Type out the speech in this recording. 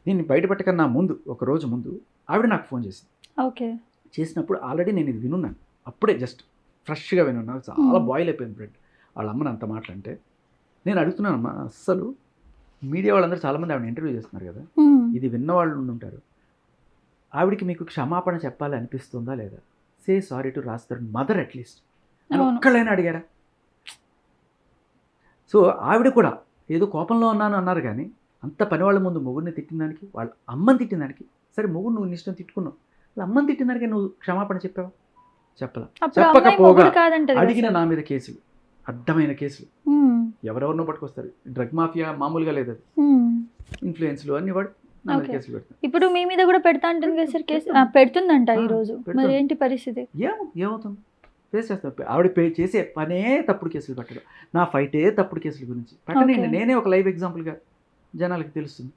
నేను బయటపెట్టకన్నా ముందు ఒక రోజు ముందు ఆవిడ నాకు ఫోన్ చేసింది. ఓకే. చేసినప్పుడు ఆల్రెడీ నేను ఇది వినున్నాను. అప్పుడే జస్ట్ ఫ్రెష్గా వినున్నాను. చాలా బాయిల్ అయిపోయింది బ్రెడ్. వాళ్ళ అమ్మని అంత మాటలంటే నేను అడుగుతున్నాను, అమ్మా అస్సలు మీడియా వాళ్ళందరూ చాలామంది ఆవిడ ఇంటర్వ్యూ చేస్తున్నారు కదా, ఇది విన్న వాళ్ళు ఉంటారు, ఆవిడికి మీకు క్షమాపణ చెప్పాలి అనిపిస్తుందా లేదా? సే సారీ టు రాస్తారు మదర్ అట్లీస్ట్ అని ఒక్కళ్ళైనా అడిగారా? సో ఆవిడ కూడా ఏదో కోపంలో ఉన్నాను అన్నారు, కానీ అంత పని వాళ్ళ ముందు మొగుడిని తిట్టిన దానికి, వాళ్ళ అమ్మని తిట్టిన దానికి, సరే మొగుడు నువ్వు నీ ఇష్టం తిట్టుకున్నావు, వాళ్ళ అమ్మని తిట్టిన దానికి నువ్వు క్షమాపణ చెప్పావా? చెప్పలా. చెప్పకపోగా అడిగిన నా మీద కేసులు, అడ్డమైన కేసులు, ఎవరెవరినో పట్టుకొస్తారు. డ్రగ్ మాఫియా మామూలుగా లేదు, అది ఇన్ఫ్లుయెన్స్లు అన్ని వాడు నా మీద కేసులు పెడతారు. ఇప్పుడు మీ మీద కూడా పెడతా అంటుంది కదా సార్ కేసు, పెడుతుందంట ఈ రోజు. మరి ఏంటి పరిస్థితి? ఏమవుతుంది? ఫేస్ చేస్తాను. ఆవిడ చేసే పనే తప్పుడు కేసులు పెట్టడం, నా ఫైటే తప్పుడు కేసుల గురించి పెట్టనండి. నేనే ఒక లైవ్ ఎగ్జాంపుల్గా జనాలకి తెలుస్తుంది.